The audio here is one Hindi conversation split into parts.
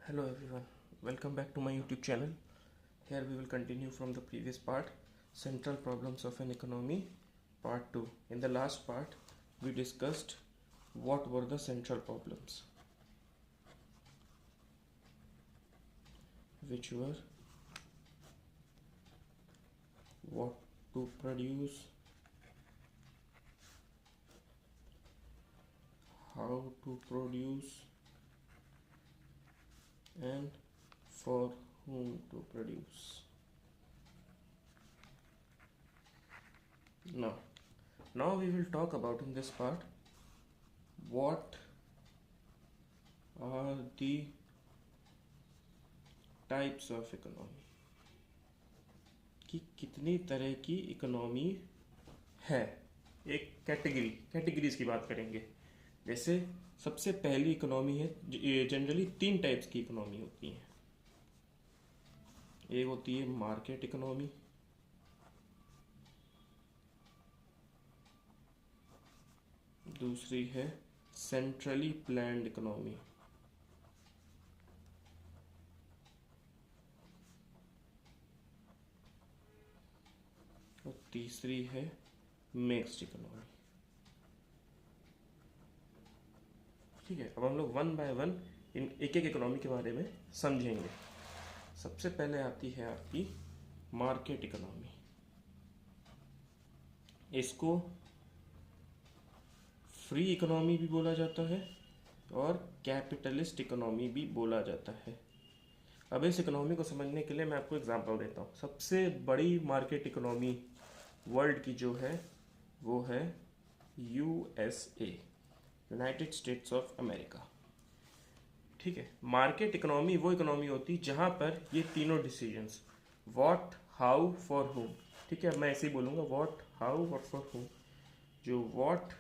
Hello everyone, welcome back to my YouTube channel. Here we will continue from the previous part, Central Problems of an Economy, Part 2. In the last part, we discussed what were the central problems, which were what to produce, how to produce, and for whom to produce. Now we will talk about in this part what are the types of economy, कि कितनी तरह की इकोनॉमी है। एक कैटेगरीज की बात करेंगे। जैसे सबसे पहली इकोनॉमी है, जनरली 3 टाइप्स की इकोनॉमी होती है। एक होती है मार्केट इकोनॉमी, दूसरी है सेंट्रली प्लान्ड इकोनॉमी, और तीसरी है मिक्स्ड इकोनॉमी। ठीक है, अब हम लोग वन बाय वन इन एक एक इकोनॉमी के बारे में समझेंगे। सबसे पहले आती है आपकी मार्केट इकोनॉमी। इसको फ्री इकोनॉमी भी बोला जाता है और कैपिटलिस्ट इकोनॉमी भी बोला जाता है। अब इस इकोनॉमी को समझने के लिए मैं आपको एग्जांपल देता हूँ। सबसे बड़ी मार्केट इकोनॉमी वर्ल्ड की जो है वो है USA, United states of America. ठीक है, मार्केट इकोनॉमी वो इकोनॉमी होती है जहाँ पर ये तीनों डिसीजंस व्हाट, हाउ, फॉर हुम, ठीक है, मैं ऐसे ही बोलूँगा व्हाट, हाउ और फॉर हुम। जो व्हाट,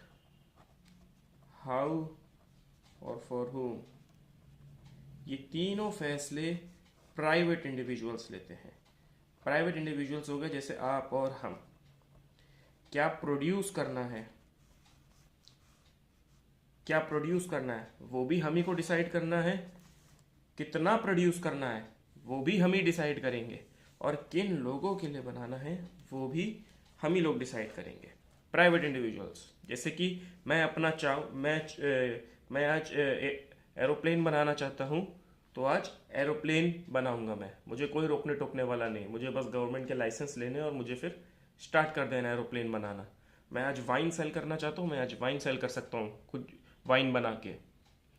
हाउ और फॉर हुम, ये तीनों फैसले प्राइवेट इंडिविजुअल्स लेते हैं। प्राइवेट इंडिविजुअल्स हो गए जैसे आप और हम। क्या प्रोड्यूस करना है, क्या प्रोड्यूस करना है वो भी हम ही को डिसाइड करना है। कितना प्रोड्यूस करना है वो भी हम ही डिसाइड करेंगे, और किन लोगों के लिए बनाना है वो भी हम ही लोग डिसाइड करेंगे। प्राइवेट इंडिविजुअल्स, जैसे कि मैं अपना मैं आज एरोप्लेन बनाना चाहता हूँ, तो आज एरोप्लेन बनाऊंगा मैं। मुझे कोई रोकने टोकने वाला नहीं, मुझे बस गवर्नमेंट के लाइसेंस लेने और मुझे फिर स्टार्ट कर देना एरोप्लेन बनाना। मैं आज वाइन सेल करना चाहता हूँ, मैं आज वाइन सेल कर सकता हूँ खुद, वाइन बना के,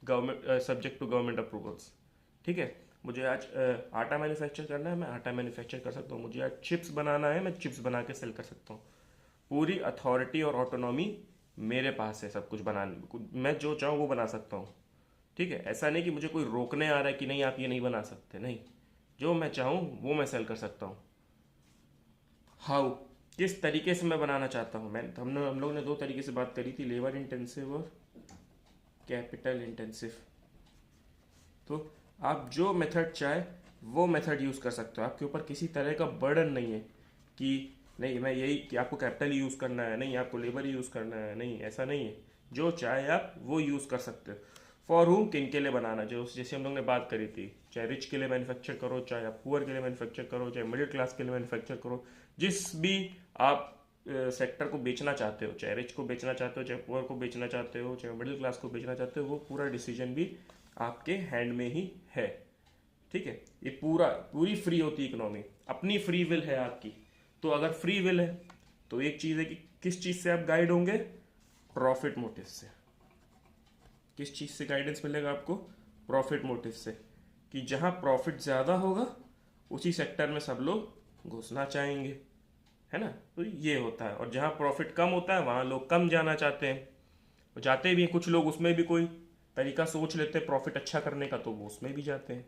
government subject to government approvals. ठीक है, मुझे आज आटा मैन्युफैक्चर करना है, मैं आटा मैन्युफैक्चर कर सकता हूँ। मुझे आज चिप्स बनाना है, मैं चिप्स बना के सेल कर सकता हूँ। पूरी अथॉरिटी और ऑटोनॉमी मेरे पास है सब कुछ बनाने, मैं जो चाहूँ वो बना सकता हूँ। ठीक है, ऐसा नहीं कि मुझे कोई रोकने आ रहा है कि नहीं आप ये नहीं बना सकते, नहीं, जो मैं चाहूँ वो मैं सेल कर सकता हूँ। हाउ, किस तरीके से मैं बनाना चाहता हूँ। हम लोग ने 2 तरीके से बात करी थी, लेबर इंटेंसिव और कैपिटल इंटेंसिव। तो आप जो मेथड चाहे वो मेथड यूज़ कर सकते हो। आपके ऊपर किसी तरह का बर्डन नहीं है कि नहीं मैं यही, कि आपको कैपिटल यूज़ करना है, नहीं आपको लेबर यूज़ करना है, नहीं, ऐसा नहीं है। जो चाहे आप वो यूज़ कर सकते हो। फॉर हुम, किन के लिए बनाना, जो जैसे हम लोग ने बात करी थी, चाहे रिच के लिए मैन्युफैक्चर करो, चाहे आप पुअर के लिए मैन्युफैक्चर करो, चाहे मिडिल क्लास के लिए मैन्युफैक्चर करो, जिस भी आप सेक्टर को बेचना चाहते हो, चाहे रिच को बेचना चाहते हो, चाहे पुअर को बेचना चाहते हो, चाहे मिडिल क्लास को बेचना चाहते हो, वो पूरा डिसीजन भी आपके हैंड में ही है। ठीक है, ये पूरी फ्री होती है इकोनॉमी, अपनी फ्री विल है आपकी। तो अगर फ्री विल है तो एक चीज है कि किस चीज से आप गाइड होंगे, प्रॉफिट मोटिव से। किस चीज से गाइडेंस मिलेगा आपको, प्रॉफिट मोटिव से, कि जहां प्रॉफिट ज्यादा होगा उसी सेक्टर में सब लोग घुसना चाहेंगे, है ना। तो ये होता है, और जहां प्रॉफिट कम होता है वहां लोग कम जाना चाहते हैं, और जाते भी हैं कुछ लोग, उसमें भी कोई तरीका सोच लेते हैं प्रॉफिट अच्छा करने का, तो वो उसमें भी जाते हैं।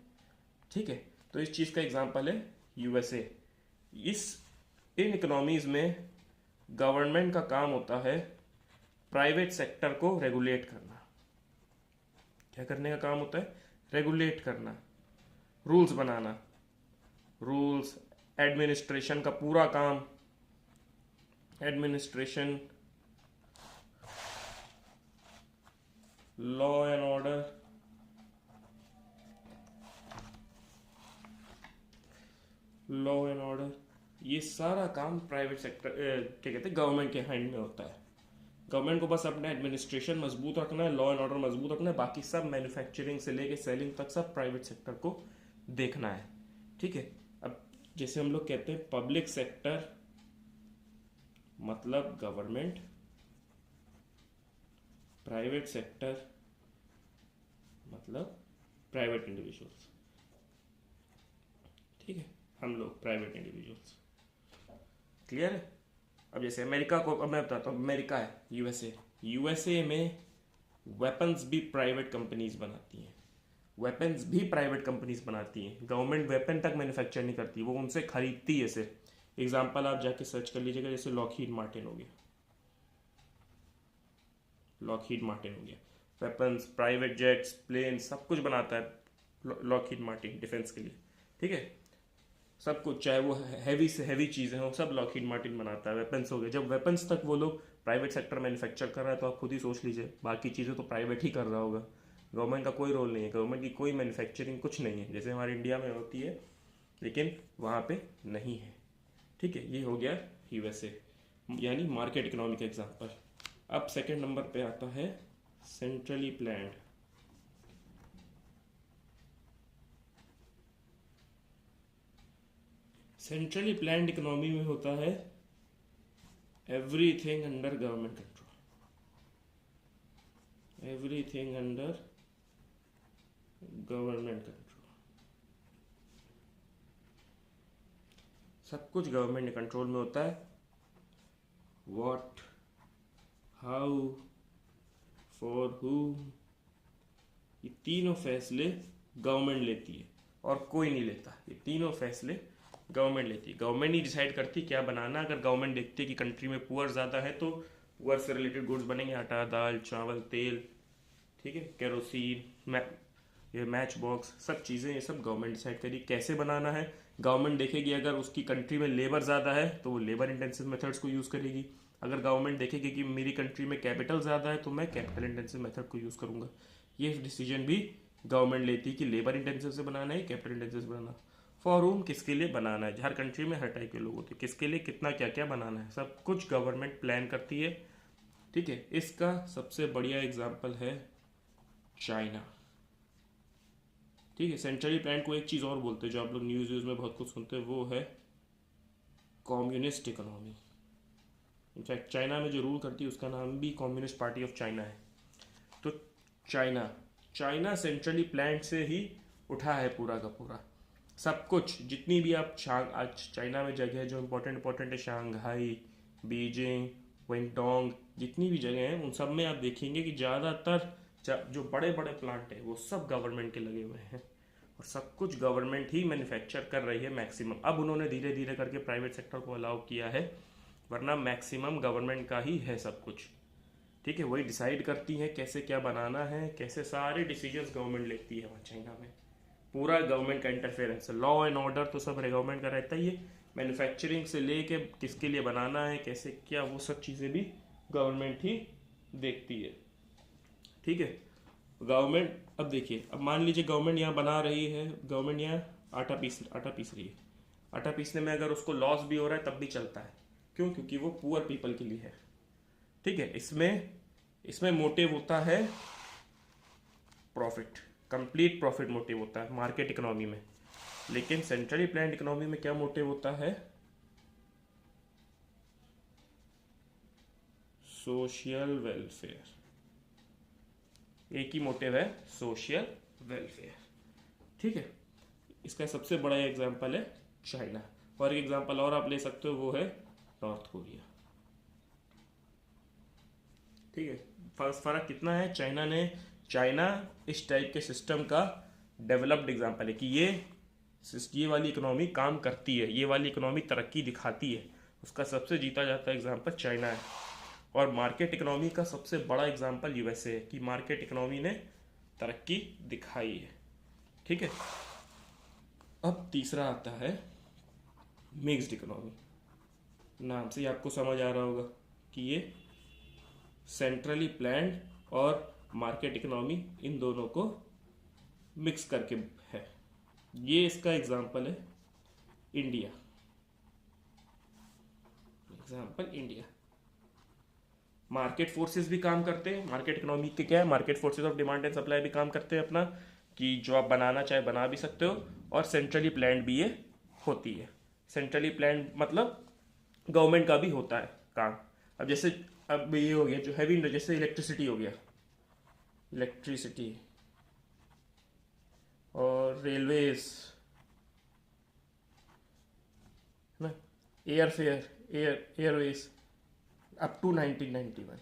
ठीक है, तो इस चीज़ का एग्जांपल है USA। इस इन इकोनॉमीज में गवर्नमेंट का काम होता है प्राइवेट सेक्टर को रेगुलेट करना। क्या करने का काम होता है, रेगुलेट करना, रूल्स बनाना, रूल्स, एडमिनिस्ट्रेशन का पूरा काम, administration, law and order, law and order, ये सारा काम प्राइवेट सेक्टर क्या कहते हैं गवर्नमेंट के हैंड में होता है। गवर्नमेंट को बस अपना एडमिनिस्ट्रेशन मजबूत रखना है, लॉ एंड ऑर्डर मजबूत रखना है, बाकी सब मैन्युफैक्चरिंग से लेके सेलिंग तक सब प्राइवेट सेक्टर को देखना है। ठीक है, अब जैसे हम लोग कहते हैं पब्लिक सेक्टर मतलब गवर्नमेंट, प्राइवेट सेक्टर मतलब प्राइवेट इंडिविजुअल्स। ठीक है, हम लोग प्राइवेट इंडिविजुअल्स, क्लियर है। अब जैसे अमेरिका को, अब मैं बताता हूँ, अमेरिका है यूएसए, यूएसए में वेपन्स भी प्राइवेट कंपनीज बनाती हैं, वेपन्स भी प्राइवेट कंपनीज बनाती हैं। गवर्नमेंट वेपन तक मैन्युफैक्चर नहीं करती, वो उनसे खरीदती है सिर्फ। एग्जाम्पल आप जाके सर्च कर लीजिएगा, जैसे लॉकहीड मार्टिन हो गया, लॉकहीड मार्टिन हो गया, वेपन्स, प्राइवेट जेट्स, प्लेन, सब कुछ बनाता है लॉकहीड मार्टिन डिफेंस के लिए। ठीक है, सब कुछ, चाहे वो हैवी से हैवी चीज़ें हो, सब लॉकहीड मार्टिन बनाता है। वेपन्स हो गए, जब वेपन्स तक वो लोग प्राइवेट सेक्टर मैन्युफैक्चर कर रहा है तो आप खुद ही सोच लीजिए बाकी चीज़ें तो प्राइवेट ही कर रहा होगा। गवर्नमेंट का कोई रोल नहीं है, गवर्नमेंट की कोई मैन्युफैक्चरिंग कुछ नहीं है, जैसे हमारे इंडिया में होती है लेकिन वहाँ पे नहीं है। ठीक है, ये हो गया यूएसए यानी मार्केट इकोनॉमी का एग्जाम्पल। अब सेकेंड नंबर पे आता है centrally planned. Centrally planned economy में होता है everything under government control, everything under government control, सब कुछ गवर्नमेंट कंट्रोल में होता है। व्हाट, हाउ, फॉर whom, ये तीनों फैसले गवर्नमेंट लेती है और कोई नहीं लेता। ये तीनों फैसले गवर्नमेंट लेती है, गवर्नमेंट ही डिसाइड करती क्या बनाना। अगर गवर्नमेंट देखती है कि कंट्री में पुअर ज़्यादा है तो पुअर से रिलेटेड गुड्स बनेंगे, आटा, दाल, चावल, तेल, ठीक है, केरोसिन, ये मैच बॉक्स, सब चीज़ें, ये सब गवर्नमेंट डिसाइड करेगी कैसे बनाना है। गवर्नमेंट देखेगी अगर उसकी कंट्री में लेबर ज़्यादा है तो वो लेबर इंटेंसिव मेथड्स को यूज़ करेगी। अगर गवर्नमेंट देखेगी कि मेरी कंट्री में कैपिटल ज़्यादा है तो मैं कैपिटल इंटेंसिव मेथड को यूज़ करूँगा। ये डिसीजन भी गवर्नमेंट लेती है कि लेबर इंटेंसिव से बनाना है, कैपिटल इंटेंसिव से बनाना। फॉर रूम किसके लिए बनाना है, हर कंट्री में हर टाइप के लोग होते हैं, किसके लिए कितना क्या क्या बनाना है, सब कुछ गवर्नमेंट प्लान करती है। ठीक है, इसका सबसे बढ़िया एग्जाम्पल है चाइना। ठीक है, सेंट्रली प्लान को एक चीज़ और बोलते हैं जो आप लोग न्यूज़ में बहुत कुछ सुनते हैं, वो है कम्युनिस्ट इकोनॉमी। इनफैक्ट चाइना में जो रूल करती है उसका नाम भी कम्युनिस्ट पार्टी ऑफ चाइना है। तो चाइना सेंट्रली प्लान से ही उठा है पूरा का पूरा सब कुछ। जितनी भी आप आज चाइना में जगह जो इम्पोर्टेंट है, शंघाई, बीजिंग, वेंटोंग, जितनी भी जगह हैं उन सब में आप देखेंगे कि ज़्यादातर जो बड़े बड़े प्लांट हैं वो सब गवर्नमेंट के लगे हुए हैं और सब कुछ गवर्नमेंट ही मैन्युफैक्चर कर रही है मैक्सिमम। अब उन्होंने धीरे धीरे करके प्राइवेट सेक्टर को अलाउ किया है, वरना मैक्सिमम गवर्नमेंट का ही है सब कुछ। ठीक है, वही डिसाइड करती है कैसे क्या बनाना है, कैसे सारे डिसीजंस गवर्नमेंट लेती है वहाँ चाइना में। पूरा गवर्नमेंट का इंटरफेरेंस है, लॉ एंड ऑर्डर तो सब गवर्नमेंट का रहता ही है, मैन्युफैक्चरिंग से लेके किसके लिए बनाना है, कैसे क्या, वो सब चीज़ें भी गवर्नमेंट ही देखती है। ठीक है, गवर्नमेंट, अब देखिए, अब मान लीजिए गवर्नमेंट यहाँ बना रही है, गवर्नमेंट यहाँ आटा पीस रही है, आटा पीसने में अगर उसको लॉस भी हो रहा है तब भी चलता है। क्यों? क्योंकि वो पुअर पीपल के लिए है। ठीक है, इसमें मोटिव होता है प्रॉफिट, कंप्लीट प्रॉफिट मोटिव होता है मार्केट इकोनॉमी में। लेकिन सेंट्रली प्लान्ड इकोनॉमी में क्या मोटिव होता है? Social welfare. एक ही मोटिव है, सोशल वेलफेयर। ठीक है, इसका सबसे बड़ा एग्जांपल है चाइना, और एक एग्जांपल और आप ले सकते हो, वो है नॉर्थ कोरिया। ठीक है, फर्क कितना है? चाइना इस टाइप के सिस्टम का डेवलप्ड एग्जांपल है कि ये वाली इकोनॉमी काम करती है, ये वाली इकोनॉमी तरक्की दिखाती है, उसका सबसे जीता जाता एग्जांपल चाइना है। और मार्केट इकोनॉमी का सबसे बड़ा एग्जांपल यूएसए है कि मार्केट इकोनॉमी ने तरक्की दिखाई है। ठीक है, अब तीसरा आता है मिक्स्ड इकोनॉमी। नाम से ही आपको समझ आ रहा होगा कि ये सेंट्रली प्लान्ड और मार्केट इकोनॉमी इन दोनों को मिक्स करके है। ये इसका एग्जांपल है India, example India. Market forces भी काम करते हैं, मार्केट इकोनॉमी के क्या है, market forces of demand and supply भी काम करते हैं अपना, कि जो आप बनाना चाहे बना भी सकते हो, और सेंट्रली प्लान्ड भी ये होती है। सेंट्रली प्लान्ड मतलब गवर्नमेंट का भी होता है काम। अब जैसे अब ये हो गया जो हैवी इंडस्ट्री, जैसे इलेक्ट्रिसिटी हो गया, इलेक्ट्रिसिटी और रेलवेज ना, एयरफेयर, एयरवेज अप टू 1991,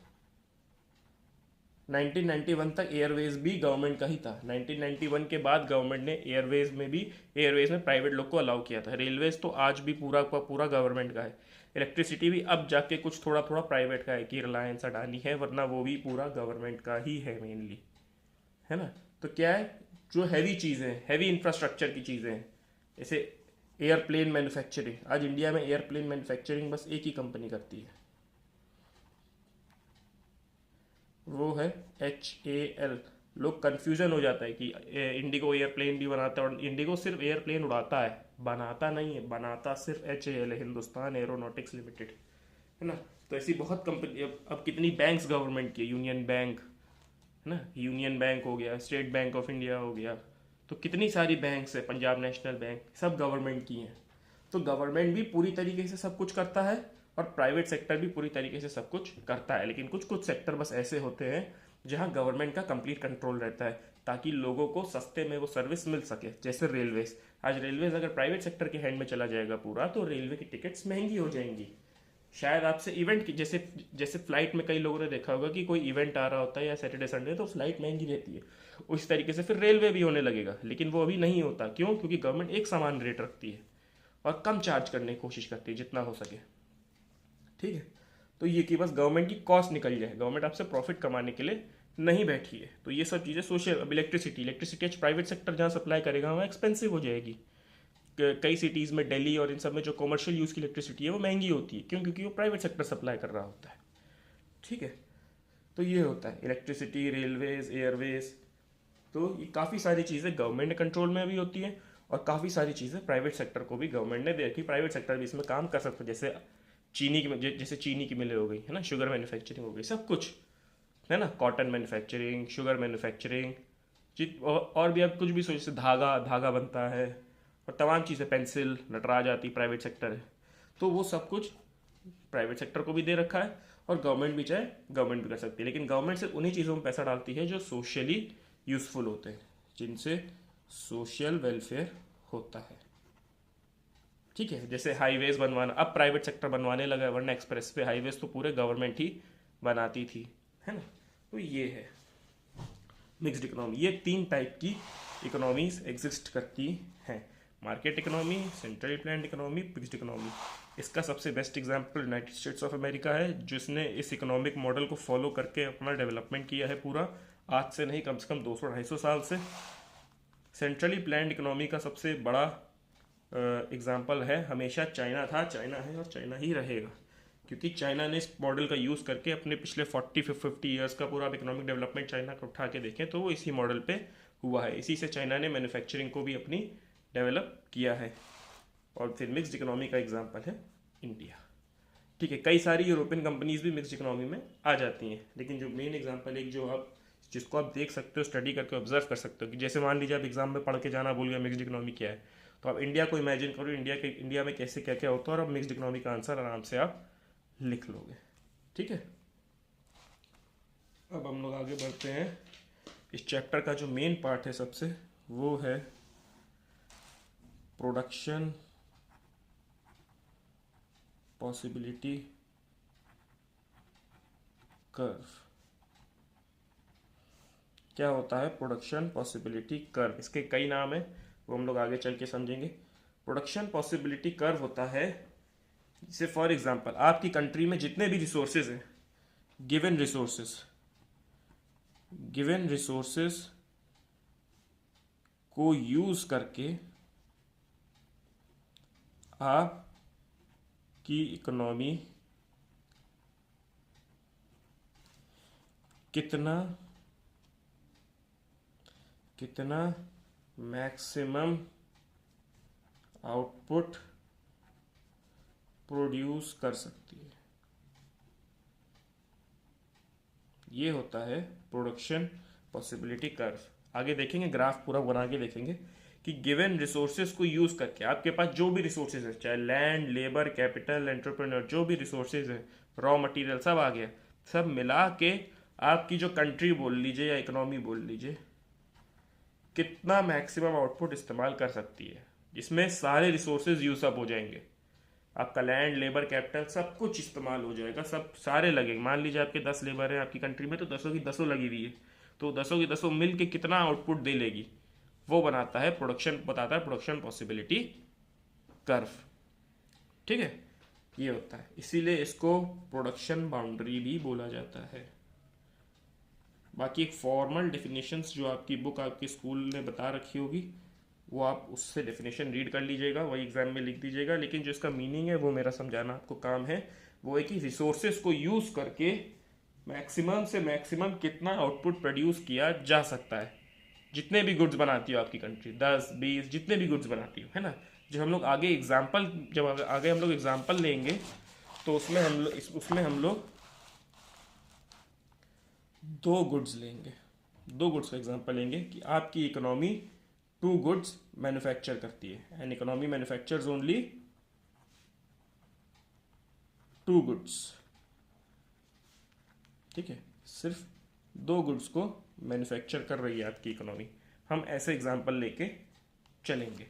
1991 तक एयरवेज भी गवर्नमेंट का ही था। 1991 के बाद गवर्नमेंट ने एयरवेज में प्राइवेट लोग को अलाउ किया था। रेलवेज तो आज भी पूरा का पूरा गवर्नमेंट का है। इलेक्ट्रिसिटी भी अब जाके कुछ थोड़ा थोड़ा प्राइवेट का है, कि रिलायंस अडानी है, वरना वो भी पूरा गवर्नमेंट का ही है मेनली, है ना। तो क्या है, जो हैवी चीज़ें हैं, हैवी इंफ्रास्ट्रक्चर की चीज़ें हैं, जैसे एयरप्लेन मैन्युफैक्चरिंग, आज इंडिया में एयरप्लेन मैन्युफैक्चरिंग बस एक ही कंपनी करती है, वो है HAL। लोग कंफ्यूजन हो जाता है कि इंडिगो एयरप्लेन भी बनाता है, और इंडिगो सिर्फ एयरप्लेन उड़ाता है, बनाता नहीं है, बनाता सिर्फ HAL है, हिंदुस्तान एरोनॉटिक्स लिमिटेड, है ना। तो ऐसी बहुत कंपनी, अब कितनी बैंक्स गवर्नमेंट की, यूनियन बैंक है ना, यूनियन बैंक हो गया, स्टेट बैंक ऑफ इंडिया हो गया, तो कितनी सारी बैंक्स है, पंजाब नेशनल बैंक, सब गवर्नमेंट की हैं। तो गवर्नमेंट भी पूरी तरीके से सब कुछ करता है, और प्राइवेट सेक्टर भी पूरी तरीके से सब कुछ करता है, लेकिन कुछ कुछ सेक्टर बस ऐसे होते हैं जहां गवर्नमेंट का कंप्लीट कंट्रोल रहता है, ताकि लोगों को सस्ते में वो सर्विस मिल सके। जैसे रेलवेज, आज रेलवेज अगर प्राइवेट सेक्टर के हैंड में चला जाएगा पूरा, तो रेलवे की टिकट्स महंगी हो जाएंगी। शायद आपसे इवेंट की, जैसे जैसे फ्लाइट में कई लोगों ने देखा होगा कि कोई इवेंट आ रहा होता है या सैटरडे संडे, तो फ्लाइट महंगी रहती है, उस तरीके से फिर रेलवे भी होने लगेगा। लेकिन वो अभी नहीं होता, क्यों? क्योंकि गवर्नमेंट एक समान रेट रखती है और कम चार्ज करने की कोशिश करती है जितना हो सके, ठीक है। तो ये कि बस गवर्नमेंट की कॉस्ट निकल जाए, गवर्नमेंट आपसे प्रॉफिट कमाने के लिए नहीं बैठी है। तो ये सब चीज़ें सोशल। अब इलेक्ट्रिसिटी, आज प्राइवेट सेक्टर जहाँ सप्लाई करेगा वहाँ एक्सपेंसिव हो जाएगी। कई सिटीज़ में, दिल्ली और इन सब में जो कमर्शियल यूज़ की इलेक्ट्रिसिटी है वो महंगी होती है, क्यों? क्योंकि वो प्राइवेट सेक्टर सप्लाई कर रहा होता है, ठीक है। तो ये होता है इलेक्ट्रिसिटी, रेलवेज, एयरवेज। तो ये काफ़ी सारी चीज़ें गवर्नमेंट कंट्रोल में भी होती हैं, और काफ़ी सारी चीज़ें प्राइवेट सेक्टर को भी गवर्नमेंट ने देखी, प्राइवेट सेक्टर भी इसमें काम कर सकता है। जैसे चीनी की मिलें हो गई, है ना, शुगर मैन्युफैक्चरिंग हो गई, सब कुछ, है ना, कॉटन मैन्युफैक्चरिंग, शुगर मैन्युफैक्चरिंग, और भी अब कुछ भी सोच, जैसे धागा धागा बनता है, और तमाम चीज़ें, पेंसिल, नटराज आती, प्राइवेट सेक्टर है। तो वो सब कुछ प्राइवेट सेक्टर को भी दे रखा है, और गवर्नमेंट भी चाहे गवर्नमेंट भी कर सकती है, लेकिन गवर्नमेंट सिर्फ उन्हीं चीज़ों में पैसा डालती है जो सोशली यूजफुल होते हैं, जिनसे सोशल वेलफेयर होता है, ठीक है। जैसे हाईवेज बनवाना, अब प्राइवेट सेक्टर बनवाने लगा है, वरना एक्सप्रेस पे हाईवेज तो पूरे गवर्नमेंट ही बनाती थी, है ना। तो ये है मिक्स्ड इकोनॉमी। ये 3 टाइप की इकोनॉमीज एग्जिस्ट करती हैं, market economy, central planned economy, mixed economy. इसका सबसे best example United states of America है, जिसने इस इकोनॉमिक मॉडल को फॉलो करके अपना डेवलपमेंट किया है पूरा, आज से नहीं, कम से कम 200-250 साल से। सेंट्रली प्लान्ड इकोनॉमी का सबसे बड़ा एग्जाम्पल है, हमेशा चाइना था, चाइना है और चाइना ही रहेगा, क्योंकि चाइना ने इस मॉडल का यूज़ करके अपने पिछले 40-50 ईयर्स का पूरा इकोनॉमिक डेवलपमेंट चाइना का उठा के देखें तो वो इसी मॉडल पे हुआ है। इसी से चाइना ने मैन्युफैक्चरिंग को भी अपनी डेवलप किया है। और फिर मिक्स्ड इकोनॉमी का एग्जाम्पल है इंडिया, ठीक है। कई सारी यूरोपियन कंपनीज भी मिक्स्ड इकोनॉमी में आ जाती हैं, लेकिन जो मेन एग्जाम्पल एक जो आप जिसको आप देख सकते हो, स्टडी करके ऑब्जर्व कर सकते हो, कि जैसे मान लीजिए आप एग्जाम में पढ़ के जाना भूल गए मिक्स्ड इकोनॉमी क्या है, तो आप इंडिया को इमेजिन करो, इंडिया में कैसे क्या क्या होता है, और अब मिक्स्ड इकोनॉमी का आंसर आराम से आप लिख लोगे, ठीक है। अब हम लोग आगे बढ़ते हैं। इस चैप्टर का जो मेन पार्ट है सबसे, वो है प्रोडक्शन पॉसिबिलिटी कर्व। क्या होता है प्रोडक्शन पॉसिबिलिटी कर्व? इसके कई नाम है, वो हम लोग आगे चल के समझेंगे। प्रोडक्शन पॉसिबिलिटी कर्व होता है, जैसे फॉर एग्जांपल आपकी कंट्री में जितने भी रिसोर्सेज हैं, गिवन रिसोर्सेज को यूज करके आपकी इकोनॉमी कितना मैक्सिमम आउटपुट प्रोड्यूस कर सकती है। ये होता है प्रोडक्शन पॉसिबिलिटी कर्व। आगे देखेंगे, ग्राफ पूरा बना के देखेंगे कि गिवन रिसोर्सेज को यूज करके आपके पास जो भी रिसोर्सेज है, चाहे लैंड, लेबर, कैपिटल, एंटरप्रेन्योर, जो भी रिसोर्सेज है, रॉ मटेरियल सब आ गया, सब मिला के आपकी जो कंट्री बोल लीजिए या इकोनॉमी बोल लीजिए, कितना मैक्सिमम आउटपुट इस्तेमाल कर सकती है, जिसमें सारे रिसोर्सेज यूज अप हो जाएंगे। आपका लैंड, लेबर, कैपिटल सब कुछ इस्तेमाल हो जाएगा, सब सारे लगेंगे। मान लीजिए आपके 10 लेबर है आपकी कंट्री में, तो 10 की 10 लगी हुई है, तो 10 की 10 मिल के कितना आउटपुट दे लेगी, वो बनाता है प्रोडक्शन, बताता है प्रोडक्शन पॉसिबिलिटी कर्व। ठीक है, ये होता है, इसीलिए इसको प्रोडक्शन बाउंड्री भी बोला जाता है। बाकी एक फॉर्मल डेफिनेशंस जो आपकी बुक आपके स्कूल ने बता रखी होगी, वो आप उससे डेफिनेशन रीड कर लीजिएगा, वही एग्जाम में लिख दीजिएगा। लेकिन जो इसका मीनिंग है वो मेरा समझाना आपको काम है। वो है कि रिसोर्सेज को यूज करके मैक्सिमम से मैक्सिमम कितना आउटपुट प्रोड्यूस किया जा सकता है। जितने भी गुड्स बनाती हो आपकी कंट्री, 10, 20 जितने भी गुड्स बनाती हो, है ना। जब हम लोग आगे एग्जाम्पल, जब आगे हम लोग एग्जाम्पल लेंगे तो उसमें हम लोग 2 गुड्स लेंगे, 2 गुड्स का एग्जाम्पल लेंगे कि आपकी इकोनॉमी 2 गुड्स मैन्युफैक्चर करती है। An economy manufactures only 2 goods. ठीक है, सिर्फ 2 गुड्स को मैन्युफैक्चर कर रही है आपकी इकोनॉमी। हम ऐसे एग्जाम्पल लेके चलेंगे।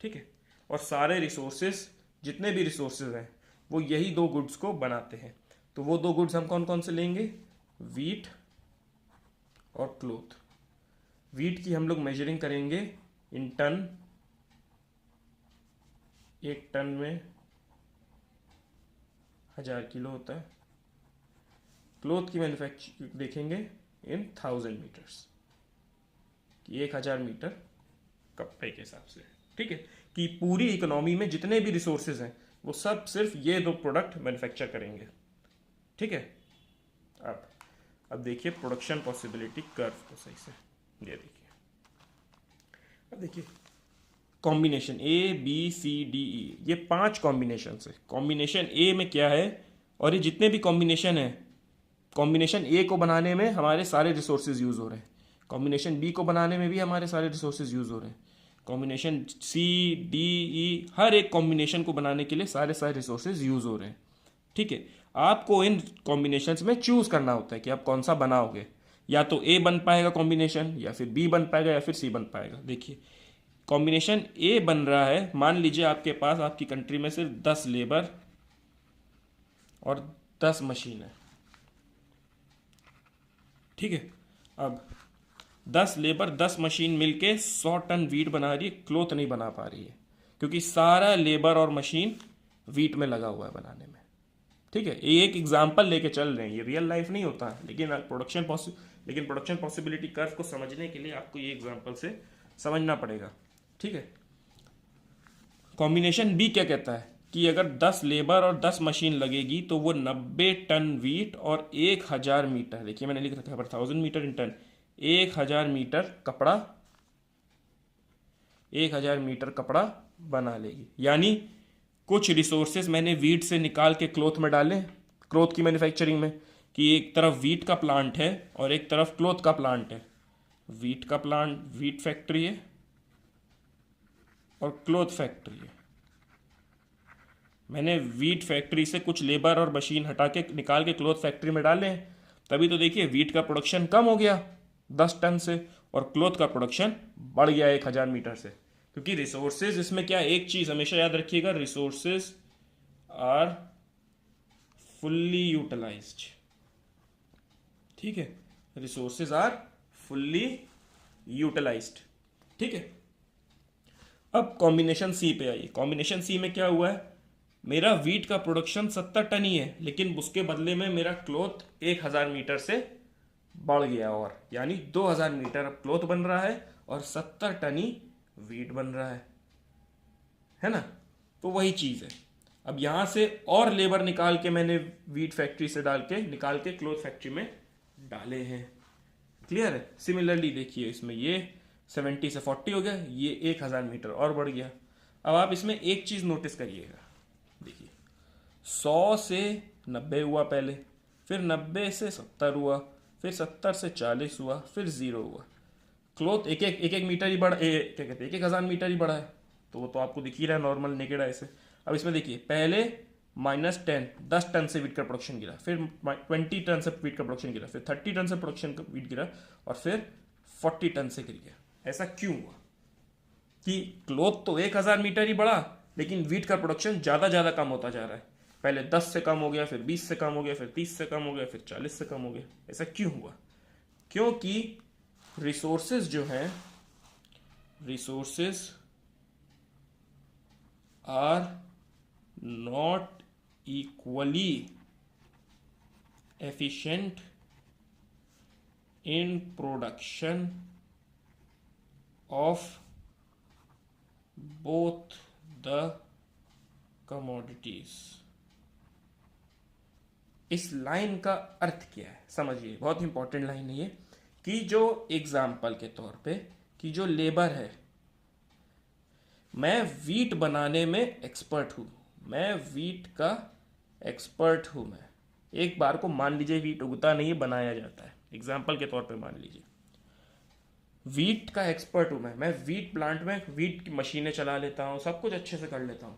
ठीक है, और सारे रिसोर्सेज, जितने भी रिसोर्सेज हैं, वो यही 2 गुड्स को बनाते हैं। तो वो 2 गुड्स हम कौन कौन से लेंगे? वीट और क्लोथ। वीट की हम लोग मेजरिंग करेंगे इन टन, 1 टन में 1000 किलो होता है। क्लोथ की मैन्युफैक्चर देखेंगे इन 1000 मीटर्स, कि 1000 मीटर कपड़े के हिसाब से। ठीक है, कि पूरी इकोनॉमी में जितने भी रिसोर्सेज हैं वो सब सिर्फ ये 2 प्रोडक्ट मैन्युफैक्चर करेंगे। ठीक है, अब देखिए प्रोडक्शन पॉसिबिलिटी कर्व को सही से, ये देखिए। अब देखिए कॉम्बिनेशन ABCDE, ये 5 कॉम्बिनेशन है। कॉम्बिनेशन ए में क्या है, और ये जितने भी कॉम्बिनेशन है, कॉम्बिनेशन ए को बनाने में हमारे सारे रिसोर्सेज यूज हो रहे हैं, कॉम्बिनेशन बी को बनाने में भी हमारे सारे रिसोर्सेज यूज हो रहे हैं, कॉम्बिनेशन CDE, हर एक कॉम्बिनेशन को बनाने के लिए सारे रिसोर्सेज यूज हो रहे हैं। ठीक है, आपको इन कॉम्बिनेशंस में चूज करना होता है कि आप कौन सा बनाओगे। या तो ए बन पाएगा कॉम्बिनेशन, या फिर बी बन पाएगा, या फिर सी बन पाएगा। देखिए कॉम्बिनेशन ए बन रहा है, मान लीजिए आपके पास आपकी कंट्री में सिर्फ 10 लेबर और 10 मशीन है। ठीक है, अब 10 लेबर 10 मशीन मिलके 100 टन वीट बना रही है, क्लोथ नहीं बना पा रही है, क्योंकि सारा लेबर और मशीन वीट में लगा हुआ है बनाने में। ठीक है, ये एक एग्जाम्पल लेके चल रहे हैं, ये रियल लाइफ नहीं होता है, लेकिन प्रोडक्शन पॉसिबिलिटी कर्व को समझने के लिए आपको ये एग्जाम्पल से समझना पड़ेगा। ठीक है, कॉम्बिनेशन बी क्या कहता है कि अगर 10 लेबर और 10 मशीन लगेगी तो वो 90 टन वीट और 1000 मीटर, देखिए मैंने लिख रखा है 1000 मीटर इन टन, 1000 मीटर कपड़ा, 1000 मीटर कपड़ा बना लेगी। यानी कुछ रिसोर्सेज मैंने वीट से निकाल के क्लोथ में डाले, क्लोथ की मैन्युफैक्चरिंग में, कि एक तरफ वीट का प्लांट है और एक तरफ क्लोथ का प्लांट है। वीट का प्लांट, वीट फैक्ट्री है और क्लोथ फैक्ट्री है। मैंने वीट फैक्ट्री से कुछ लेबर और मशीन हटा के निकाल के क्लोथ फैक्ट्री में डाले हैं, तभी तो देखिए वीट का प्रोडक्शन कम हो गया 10 टन से, और क्लोथ का प्रोडक्शन बढ़ गया 1000 मीटर से। क्योंकि रिसोर्सेज इसमें क्या, एक चीज हमेशा याद रखिएगा, रिसोर्सेज आर फुल्ली यूटिलाइज्ड। ठीक है, रिसोर्सेज आर फुल्ली यूटिलाइज्ड। ठीक है, अब कॉम्बिनेशन सी पे आइए। कॉम्बिनेशन सी में क्या हुआ है, मेरा वीट का प्रोडक्शन 70 टन ही है, लेकिन उसके बदले में मेरा क्लोथ 1000 मीटर से बढ़ गया, और यानी 2000 मीटर अब क्लोथ बन रहा है और 70 टन ही वीट बन रहा है ना। तो वही चीज है, अब यहां से और लेबर निकाल के मैंने वीट फैक्ट्री से निकाल के क्लोथ फैक्ट्री में डाले हैं। क्लियर है। सिमिलरली देखिए इसमें ये 70 से 40 हो गया, ये 1000 मीटर और बढ़ गया। अब आप इसमें एक चीज नोटिस करिएगा, देखिए 100 से 90 हुआ पहले, फिर 90 से 70 हुआ, फिर 70 से 40 हुआ, फिर 0 हुआ। क्लोथ एक एक मीटर ही बढ़ा, क्या कहते हैं, 1,000 मीटर ही बढ़ा है। तो वो तो आपको दिख ही रहा है नॉर्मल नेकेड आई से। अब इसमें देखिए, पहले -10, 10 टन से वीट का प्रोडक्शन गिरा, फिर 20 टन से वीट का प्रोडक्शन गिरा, फिर 30 टन से प्रोडक्शन का वीट गिरा, और फिर 40 टन से गिर गया। ऐसा क्यों हुआ कि क्लोथ तो 1,000 मीटर ही बढ़ा, लेकिन वीट का प्रोडक्शन ज़्यादा ज़्यादा कम होता जा रहा है। पहले 10 से कम हो गया, फिर 20 से कम हो गया, फिर 30 से कम हो गया, फिर 40 से कम हो गया। ऐसा क्यों हुआ? क्योंकि रिसोर्सेज जो हैं, resources are not equally efficient in production of both the commodities. इस लाइन का अर्थ क्या है समझिए, बहुत इंपॉर्टेंट लाइन है ये, कि जो एग्जाम्पल के तौर पे कि जो लेबर है, मैं वीट बनाने में एक्सपर्ट हूँ, मैं वीट का एक्सपर्ट हूँ। मैं एक बार को मान लीजिए वीट उगता नहीं है, बनाया जाता है, एग्जाम्पल के तौर पे मान लीजिए वीट का एक्सपर्ट हूँ मैं वीट प्लांट में वीट की मशीनें चला लेता हूँ, सब कुछ अच्छे से कर लेता हूँ।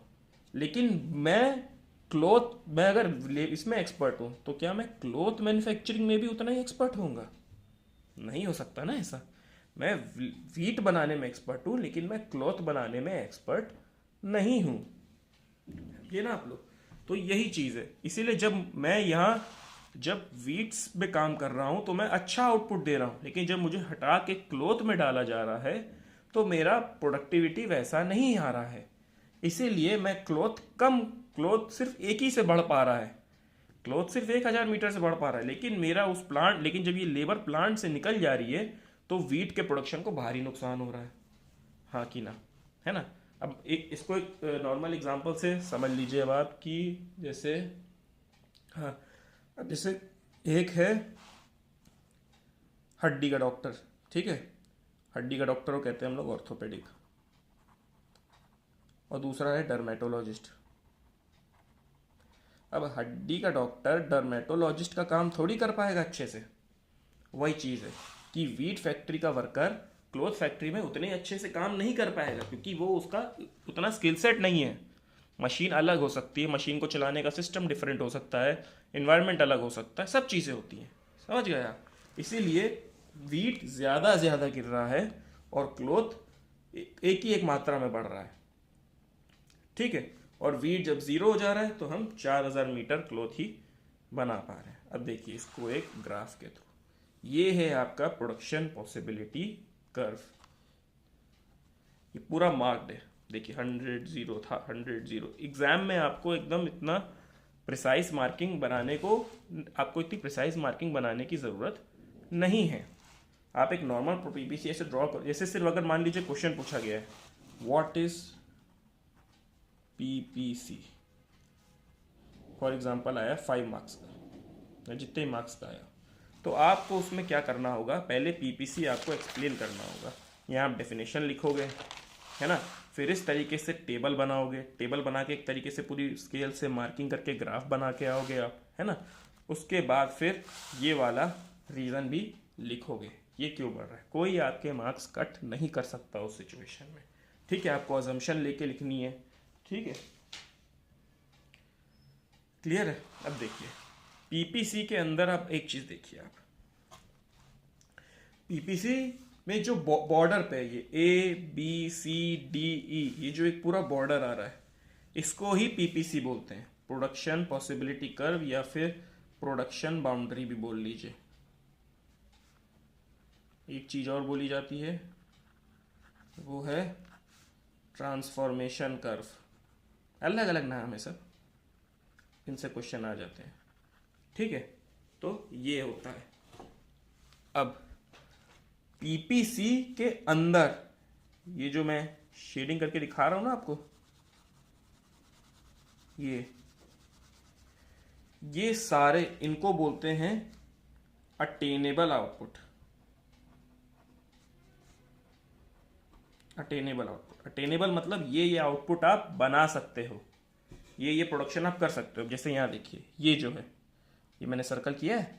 लेकिन मैं अगर इसमें एक्सपर्ट हूँ, तो क्या मैं क्लोथ मैन्युफैक्चरिंग में भी उतना ही एक्सपर्ट होऊंगा? नहीं हो सकता ना ऐसा। मैं वीट बनाने में एक्सपर्ट हूँ, लेकिन मैं क्लॉथ बनाने में एक्सपर्ट नहीं हूँ। ये ना आप लोग, तो यही चीज़ है। इसीलिए जब वीट्स पे काम कर रहा हूँ तो मैं अच्छा आउटपुट दे रहा हूँ, लेकिन जब मुझे हटा के क्लॉथ में डाला जा रहा है तो मेरा प्रोडक्टिविटी वैसा नहीं आ रहा है। इसीलिए मैं क्लॉथ सिर्फ एक ही से बढ़ पा रहा है, क्लॉथ सिर्फ 1,000 मीटर से बढ़ पा रहा है, लेकिन जब ये लेबर प्लांट से निकल जा रही है तो वीट के प्रोडक्शन को भारी नुकसान हो रहा है। हाँ कि ना, है ना। अब इसको एक नॉर्मल एग्जांपल से समझ लीजिए अब आप, कि जैसे, हाँ, अब जैसे एक है हड्डी का डॉक्टर, ठीक है, हड्डी का डॉक्टर को कहते हैं हम लोग ऑर्थोपेडिक, और दूसरा है डर्मेटोलॉजिस्ट। अब हड्डी का डॉक्टर डर्मेटोलॉजिस्ट का काम थोड़ी कर पाएगा अच्छे से। वही चीज़ है कि वीट फैक्ट्री का वर्कर क्लॉथ फैक्ट्री में उतने अच्छे से काम नहीं कर पाएगा, क्योंकि वो उसका उतना स्किल सेट नहीं है। मशीन अलग हो सकती है, मशीन को चलाने का सिस्टम डिफरेंट हो सकता है, इन्वायरमेंट अलग हो सकता है, सब चीज़ें होती हैं। समझ गए आप? इसीलिए वीट ज़्यादा गिर रहा है और क्लॉथ एक मात्रा में बढ़ रहा है, ठीक है। और वीट जब 0 हो जा रहा है तो हम 4,000 मीटर क्लॉथ ही बना पा रहे हैं। अब देखिए इसको एक ग्राफ के थ्रू, ये है आपका प्रोडक्शन पॉसिबिलिटी कर्व। ये पूरा मार्क्ड है, देखिए 100 0 था, 100 0। एग्जाम में आपको एकदम इतना प्रिसाइज मार्किंग बनाने की ज़रूरत नहीं है। आप एक नॉर्मल पीपीसी ऐसे ड्रॉ करो, जैसे सिर्फ अगर मान लीजिए क्वेश्चन पूछा गया है what is PPC, for example आया 5 मार्क्स का, जितने मार्क्स का आया, तो आपको उसमें क्या करना होगा, पहले पीपीसी आपको एक्सप्लेन करना होगा। यहाँ आप डेफिनेशन लिखोगे, है ना, फिर इस तरीके से टेबल बनाओगे, टेबल बना के एक तरीके से पूरी स्केल से मार्किंग करके ग्राफ बना के आओगे आप, है ना। उसके बाद फिर ये वाला रीज़न भी लिखोगे, ये क्यों बढ़ रहा है। कोई आपके मार्क्स कट नहीं कर सकता उस सिचुएशन में, ठीक है। आपको अजम्पशन लेके लिखनी है, ठीक है, क्लियर है। अब देखिए पीपीसी के अंदर आप एक चीज देखिए, आप पीपीसी में जो बॉर्डर पे है, ये ABCDE, ये जो एक पूरा बॉर्डर आ रहा है, इसको ही पीपीसी बोलते हैं, प्रोडक्शन पॉसिबिलिटी कर्व, या फिर प्रोडक्शन बाउंड्री भी बोल लीजिए। एक चीज और बोली जाती है, वो है ट्रांसफॉर्मेशन कर्व। अलग अलग नाम है सब, इनसे क्वेश्चन आ जाते हैं, ठीक है। तो ये होता है। अब पीपीसी के अंदर ये जो मैं शेडिंग करके दिखा रहा हूं ना आपको, ये सारे, इनको बोलते हैं अटेनेबल आउटपुट। अटेनेबल मतलब ये आउटपुट आप बना सकते हो, ये प्रोडक्शन आप कर सकते हो। जैसे यहाँ देखिए, ये जो है, ये मैंने सर्कल किया है,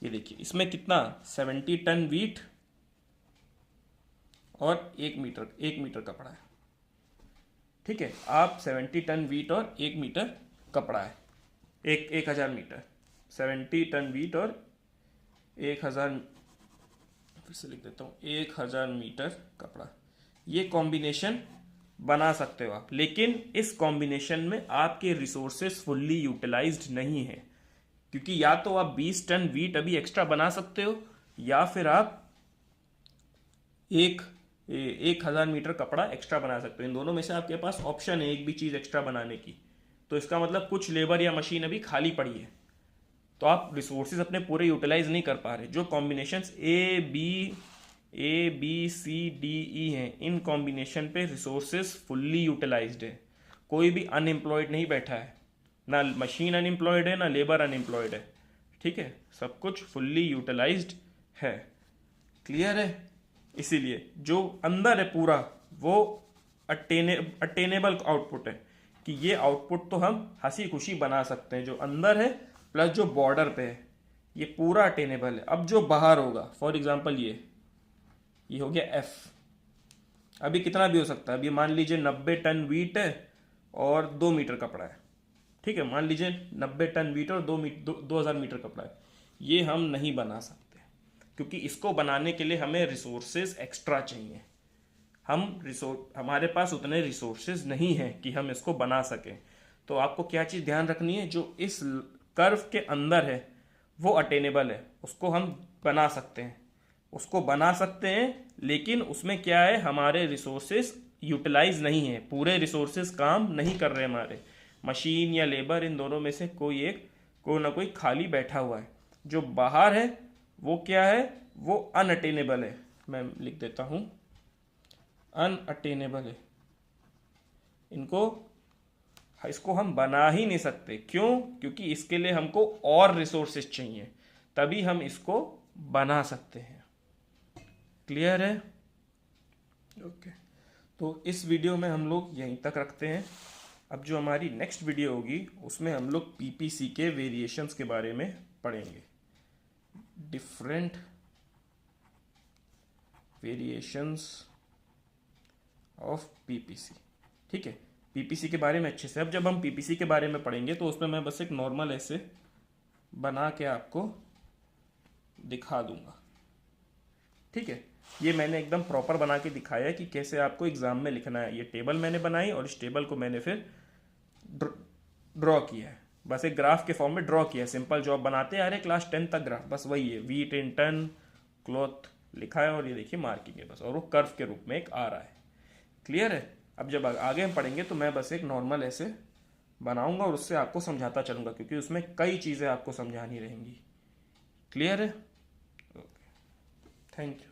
ये देखिए इसमें कितना 70 टन वीट और 1 मीटर कपड़ा है। ठीक है, आप 70 टन वीट और 1 मीटर कपड़ा है, 1000 मीटर, 70 टन वीट और 1000, फिर से लिख देता हूँ, 1000 मीटर कपड़ा, ये कॉम्बिनेशन बना सकते हो आप। लेकिन इस कॉम्बिनेशन में आपके रिसोर्सेस फुल्ली यूटिलाइज्ड नहीं है, क्योंकि या तो आप 20 टन वीट अभी एक्स्ट्रा बना सकते हो, या फिर आप 1000 मीटर कपड़ा एक्स्ट्रा बना सकते हो। इन दोनों में से आपके पास ऑप्शन है एक भी चीज़ एक्स्ट्रा बनाने की। तो इसका मतलब कुछ लेबर या मशीन अभी खाली पड़ी है, तो आप रिसोर्सेज अपने पूरे यूटिलाइज नहीं कर पा रहे। जो combinations A B C D E हैं, इन कॉम्बिनेशन पे रिसोर्सेज फुल्ली यूटिलाइज्ड है, कोई भी अनएम्प्लॉयड नहीं बैठा है, ना मशीन अनएम्प्लॉयड है ना लेबर अनएम्प्लॉयड है। ठीक है, सब कुछ फुल्ली यूटिलाइज्ड है। क्लियर है? इसीलिए जो अंदर है पूरा वो अटेनेबल आउटपुट है, कि ये आउटपुट तो हम हंसी खुशी बना सकते हैं। जो अंदर है प्लस जो बॉर्डर पे है, ये पूरा अटेनेबल है। अब जो बाहर होगा, फॉर एग्जांपल ये हो गया एफ, अभी कितना भी हो सकता है। अभी मान लीजिए 90 टन वीट है और 2 मीटर कपड़ा है। ठीक है, मान लीजिए 90 टन वीट और 2000 मीटर कपड़ा है। ये हम नहीं बना सकते, क्योंकि इसको बनाने के लिए हमें रिसोर्सेज एक्स्ट्रा चाहिए। हमारे पास उतने रिसोर्सेज नहीं हैं कि हम इसको बना सकें। तो आपको क्या चीज़ ध्यान रखनी है, जो इस कर्व के अंदर है वो अटेनेबल है, उसको हम बना सकते हैं, लेकिन उसमें क्या है, हमारे रिसोर्सेज यूटिलाइज नहीं है, पूरे रिसोर्सेज काम नहीं कर रहे हमारे। मशीन या लेबर, इन दोनों में से कोई ना कोई खाली बैठा हुआ है। जो बाहर है वो क्या है, वो अनअटेनेबल है। मैं लिख देता हूं, अनअटेनेबल है। इसको हम बना ही नहीं सकते। क्यों? क्योंकि इसके लिए हमको और रिसोर्सेज चाहिए, तभी हम इसको बना सकते हैं। क्लियर है? ओके, तो इस वीडियो में हम लोग यहीं तक रखते हैं। अब जो हमारी नेक्स्ट वीडियो होगी उसमें हम लोग पीपीसी के वेरिएशंस के बारे में पढ़ेंगे, डिफरेंट वेरिएशंस ऑफ पीपीसी। ठीक है, पीपीसी के बारे में अच्छे से। अब जब हम पीपीसी के बारे में पढ़ेंगे तो उसमें मैं बस एक नॉर्मल ऐसे बना के आपको दिखा दूंगा। ठीक है, ये मैंने एकदम प्रॉपर बना के दिखाया है कि कैसे आपको एग्जाम में लिखना है। ये टेबल मैंने बनाई और इस टेबल को मैंने फिर ड्रॉ किया है, बस एक ग्राफ के फॉर्म में ड्रॉ किया है। सिंपल जो आप बनाते आ रहे क्लास 10 तक ग्राफ, बस वही है। वीट इन टन क्लॉथ लिखा है और ये देखिए मार्किंग है बस, और वो कर्व के रूप में एक आ रहा है। क्लियर है? अब जब आगे हम पढ़ेंगे तो मैं बस एक नॉर्मल ऐसे बनाऊंगा और उससे आपको समझाता चलूंगा, क्योंकि उसमें कई चीज़ें आपको समझानी रहेंगी। क्लियर है? Okay, thank you.